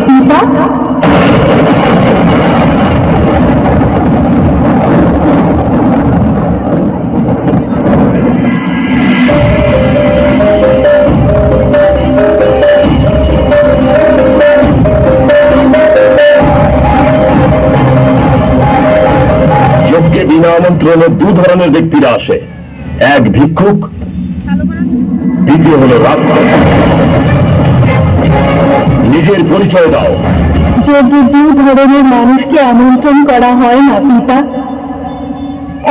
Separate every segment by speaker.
Speaker 1: পিতা,
Speaker 2: যজ্ঞে বিনা আমন্ত্রণে দু ধরনের ব্যক্তিরা আসে, এক ভিক্ষুক, দ্বিতীয় হলো রাক্ষস। নিজের পরিচয় দাও।
Speaker 1: যজ্ঞে দু ধরনের মানুষকে আমন্ত্রণ করা হয় না পিতা,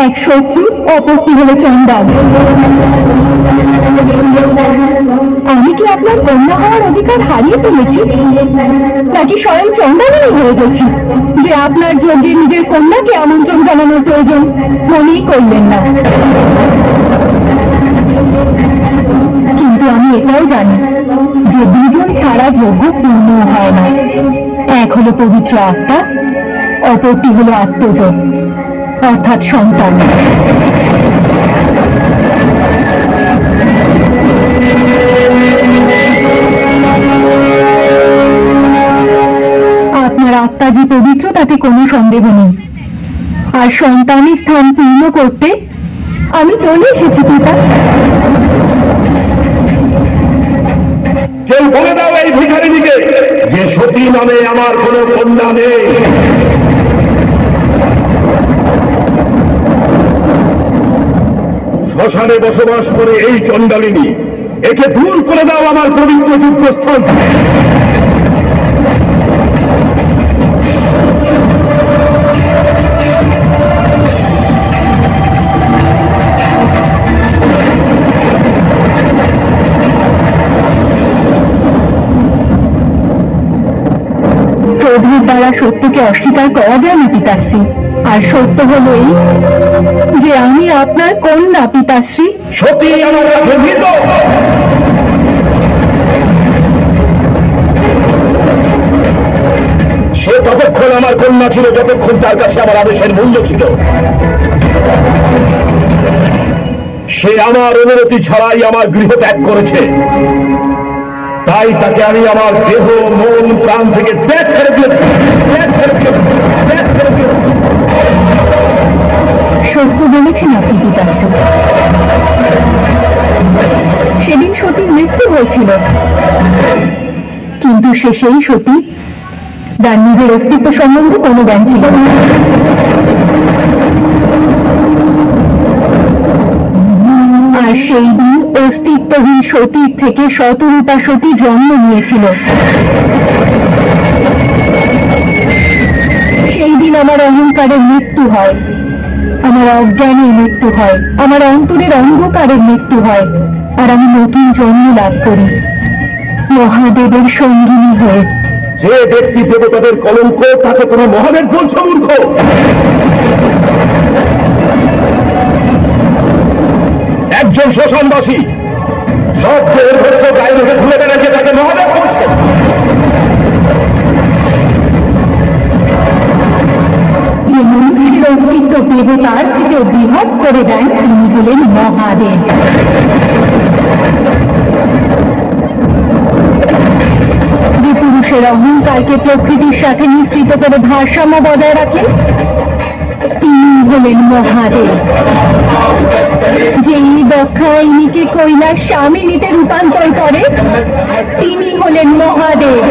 Speaker 1: এক শত্রু, অপরটি হলো চণ্ডাল। আমি কি আপনার কন্যা হওয়ার অধিকার হারিয়ে ফেলেছি, নাকি স্বয়ং চণ্ডালই হয়ে গেছি যে আপনার যজ্ঞে নিজের কন্যাকে আমন্ত্রণ জানানোর প্রয়োজন মনেই করলেন না? কিন্তু আমি এটাও জানি যে দুজন ছাড়া যজ্ঞ পূর্ণ হয় না। এক হলো পবিত্র আত্মা, অপরটি হলো আত্মযজ্ঞ, অর্থাৎ সন্তান। আপনার আত্মা যে পবিত্র তাতে কোনো সন্দেহ নেই, আর সন্তানের স্থান পূর্ণ করতে আমি চলে এসেছি পিতা।
Speaker 2: কেউ বলে দাও এই ভিখারিনীকে যে সতী নামে আমার কোনো কন্যা নেই। শ্মশানে বসবাস করে এই চণ্ডালিনী, একে দূর করে দাও আমার পবিত্র যুদ্ধস্থান।
Speaker 1: ক্রোধের দ্বারা সত্যকে অস্বীকার করা যায় না পিতাশ্রী, আর সত্য হলো এই যে আমি আপনার কন্যা পিতাশ্রী।
Speaker 2: সতী আমার কাছে মৃত। সে ততক্ষণ আমার কন্যা ছিল যতক্ষণ তার কাছে আমার আদেশের মূল্য ছিল। সে আমার অনুমতি ছাড়াই আমার গৃহ ত্যাগ করেছে, তাই তাকে আমি আমার দেহ মন প্রাণ থেকে ত্যাগ করে দিয়েছি।
Speaker 1: সত্য বলেছেন আপনি পিতাশ্রী। সেদিন সতীর মৃত্যু হয়েছিল, কিন্তু সে সেই সতী যার নিজের অস্তিত্ব সম্বন্ধে কোনো জ্ঞান ছিল না। আর সেই দিন অস্তিত্বহীন সতীর থেকে শতরূপা সতী জন্ম নিয়েছিল। সেই দিন আমার অহংকারের মৃত্যু হয়, আমার অজ্ঞানের মৃত্যু হয়, আমার অন্তরের অন্ধকারের মৃত্যু হয়, আর আমি নতুন জন্ম লাভ করি মহাদেবের সঙ্গিনী হয়ে।
Speaker 2: যে ব্যক্তি দেবতাদের কলঙ্ক, তাকে কোনো মহাদেব বলছো মূর্খ? একজন শ্মশানবাসী সব গায়ে মুখে ভুলে বেড়াচ্ছে, তাকে মহাদেব বলছে।
Speaker 1: যে মনুষ্যের অস্তিত্ব দেবতার থেকে বৃহৎ করে দেন তিনি হলেন মহাদেব। যে পুরুষের অহংকারকে প্রকৃতির সাথে মিশ্রিত করে ভারসাম্য বজায় রাখেন তিনি হলেন মহাদেব। যেই দক্ষায়নীকে কৈলাস স্বামিনীতে রূপান্তর করে তিনি হলেন মহাদেব।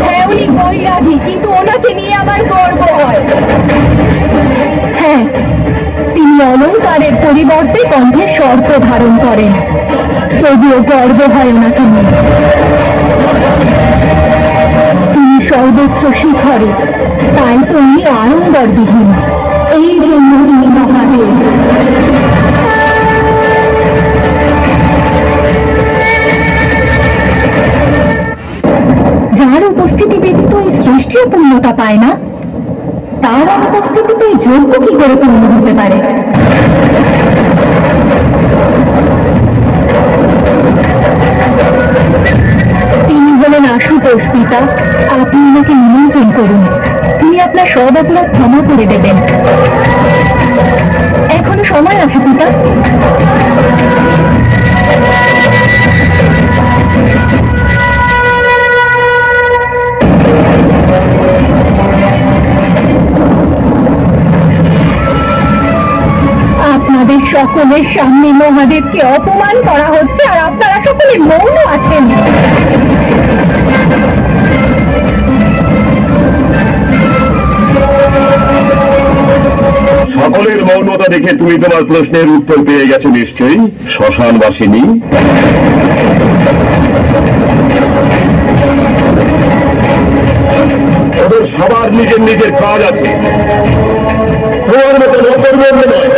Speaker 1: হ্যাঁ, উনি বৈরাগী, কিন্তু ওনাকে নিয়ে আমার গর্ব হয়। হ্যাঁ, তিনি অলঙ্কারের পরিবর্তে কণ্ঠে সর্প ধারণ করেন, তবুও গর্ব হয় ওনাকে নিয়ে। তিনি সর্বোচ্চ শিখরে, তাই তো উনি আড়ম্বরবিহীন, এই জন্য তিনি মহাদেব। যার উপস্থিতি ব্যতীত এই সৃষ্টিও পূর্ণতা পায় না, তার অনুপস্থিতিতে যজ্ঞ কি করে পূর্ণ হতে পারে? তিনি বলেন আশুতোষ পিতা, আপনি ওনাকে নিমন্ত্রণ করুন, তিনি আপনার সব অপরাধ ক্ষমা করে দেবেন। এখনো সময় আছে পিতা। সকলের সামনে মহাদেবকে অপমান করা হচ্ছে আর আপনারা সকলে মৌন আছেন।
Speaker 2: সকলের মৌনতা দেখে তুমি তোমার প্রশ্নের উত্তর পেয়ে গেছো নিশ্চয়ই, শ্মশানবাসিনী। ওদের সবার নিজের নিজের কাজ আছে, তোমার মতো নকর্মের নয়।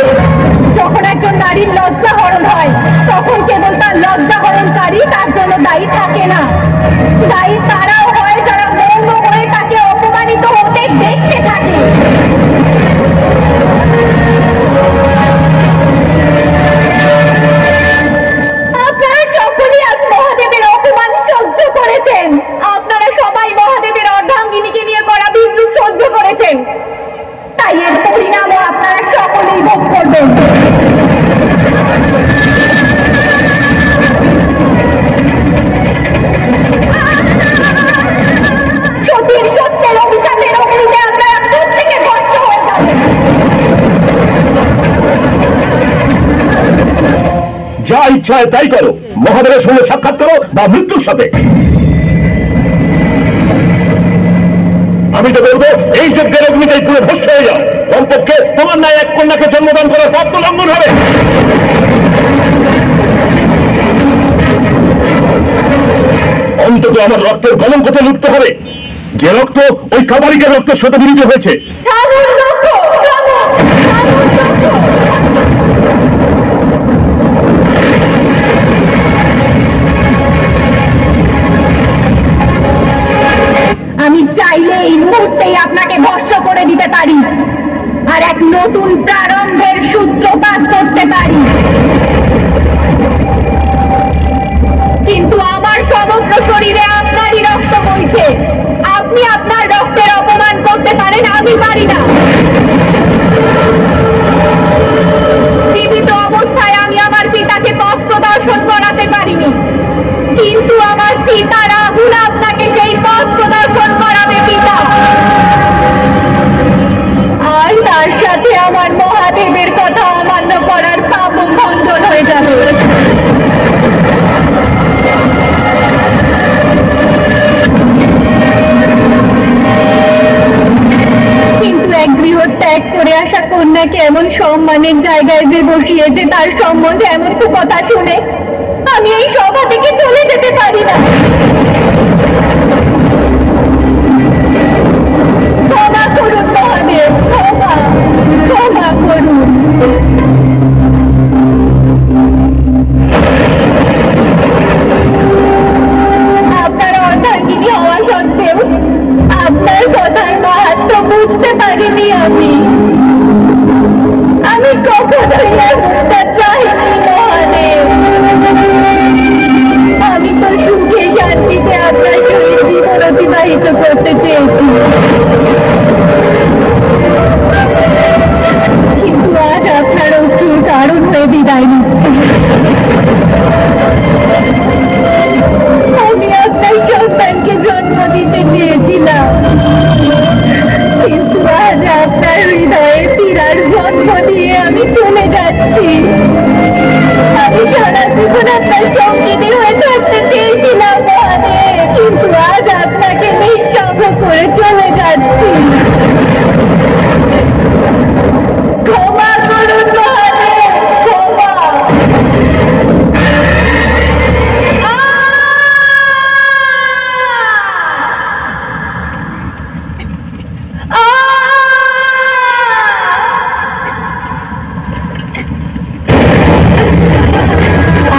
Speaker 1: যখন একজন নারীর লজ্জা হরণ হয় তখন কেবল তার লজ্জা হরণকারী তার জন্য দায়ী থাকে না, দায়ী তারাও হয় যারা মৌন হয়ে তাকে অপমানিত হতে দেখতে থাকে। আপনারা সকলেই আজ মহাদেবের অপমান সহ্য করেছেন, আপনারা সবাই মহাদেবের অর্ধাঙ্গিনীকে নিয়ে করা বিদ্রুপ সহ্য করেছেন, তাই এর পরিণামও আপনারা সকলেই ভোগ করবেন। সতীর সত্যের অভিশাপের অগ্নিতে আপনারা প্রত্যেকে ভস্ম হয়ে যাবেন।
Speaker 2: যা ইচ্ছা হয় তাই করো, মহাদেবের সঙ্গে সাক্ষাৎ করো বা মৃত্যুর সাথে। আমি তো বলবো এই যজ্ঞের অগ্নিতেই পুরো ভস্ম হয়ে যাও, কমপক্ষে তোমার ন্যায় এক কন্যাকে জন্মদান করার পাপ তো লঙ্ঘন হবে। অন্তত আমার রক্তের কলঙ্কতে লুপ্ত হবে, যে রক্ত ওই কাবালিকের রক্তের সাথে মিলিত হয়েছে।
Speaker 1: আমি চাইলে এই মুহূর্তেই আপনাকে ভস্ম করে দিতে পারি আর এক নতুন প্রারম্ভের সূত্রপাত করতে পারি, কিন্তু আমার সমগ্র শরীরে আপনারই রক্ত বইছে। আপনি আপনার রক্তের অপমান করতে পারেন, আমি পারি না। জীবিত অবস্থায় আমি আমার পিতাকে পথ প্রদর্শন করাতে পারিনি, কিন্তু আমার পিতার আগুন আপনাকে সেই পথ প্রদর্শন করাবে পিতা। আর তার সাথে আমার মহাদেবের কথা অমান্য করার পাপ খণ্ডন হয়ে যাবে। কিন্তু এক গৃহ ত্যাগ করে আসা কন্যাকে এমন সম্মানের জায়গায় যে বসিয়েছে তার সম্বন্ধে এমন তো কথা শুনে আমি এই সভা থেকে চলে যেতে পারি না। ক্ষমা করুন মহাদেব, ক্ষমা করুন। আপনার অর্ধাঙ্গিনী হওয়া সত্ত্বেও আপনার কথার মাহাত্ম্য বুঝতে পারিনি আমি কখনোই এমনটা চাইনি মহাদেব। আমি তো সুখে শান্তিতে আপনার সহিত জীবন অতিবাহিত করতে চেয়েছি, কিন্তু আজ আপনার অশ্রুর কারণ হয়ে বিদায় নিচ্ছি। আমি আপনার সন্তানকে জন্ম দিতে চেয়েছিলাম, কিন্তু আজ আপনার হৃদয়ে পীড়ার জন্ম দিয়ে আমি চলে যাচ্ছি। আমি সারা জীবন আপনার সঙ্গিনী হয়ে থাকতে চেয়েছিলাম মহাদেব, কিন্তু আজ আপনাকে নিঃসঙ্গ করে চলে যাচ্ছি। ক্ষমা করুন মহাদেব, ক্ষমা।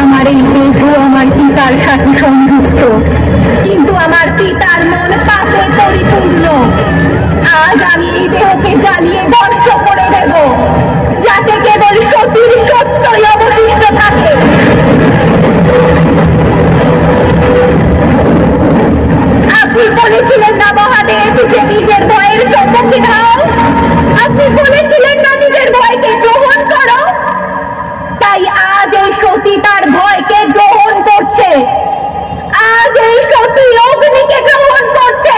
Speaker 1: আমার এই দেহ আমার পিতার সাথে সংযুক্ত, কিন্তু আমার পিতার মন পাপে পরিপূর্ণ। আজ আমি এই দেহকে জ্বালিয়ে ধ্বংস করে দেব, যাতে কেবল সতীর সত্যই অবশিষ্ট থাকে। আপনি বলেছিলেন না মহাদেব যে নিজের ভয়ের সম্মুখীন হও, আপনি বলেছিলেন না নিজের ভয়কে গ্রহণ করো, তাই আজ এই সতী তার ভয়কে গ্রহণ করছে, আজ এই সতী অগ্নিকে গ্রহণ করছে।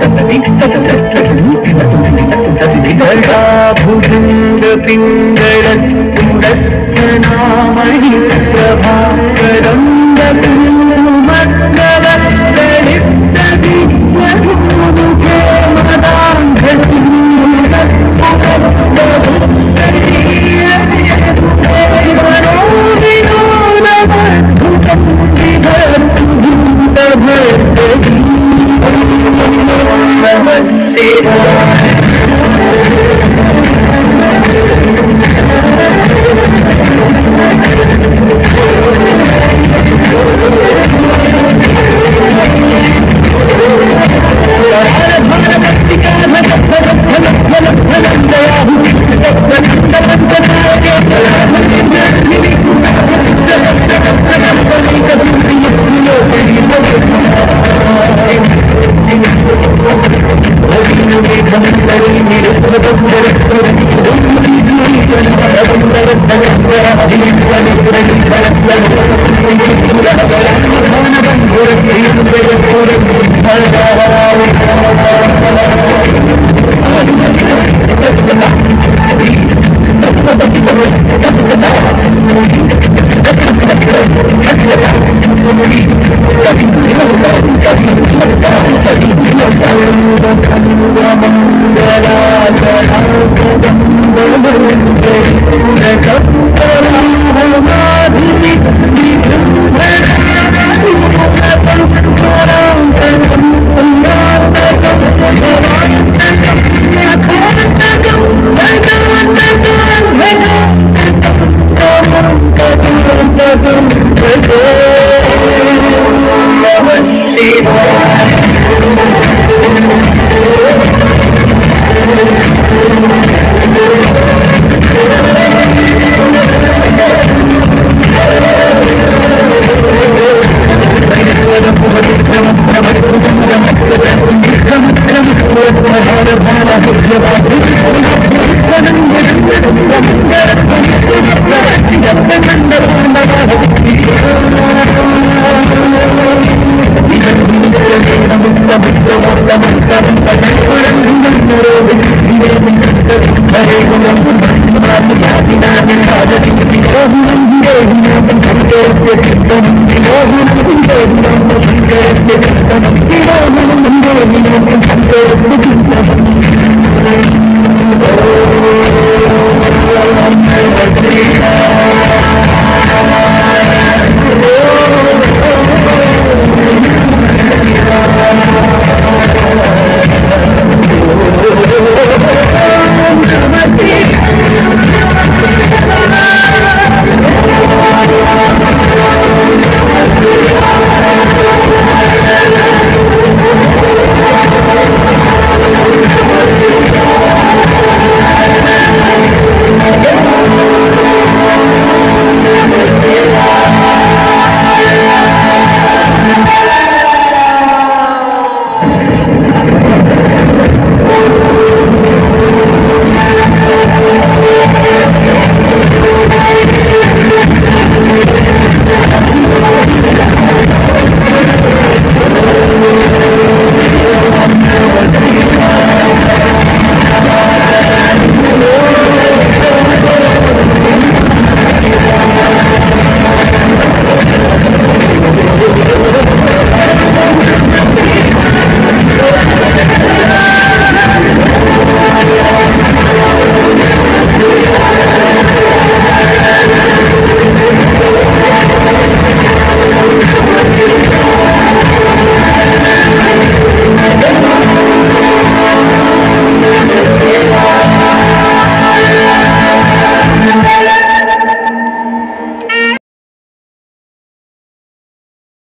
Speaker 3: भुजंग पिंगल नामणि प्रभाकरं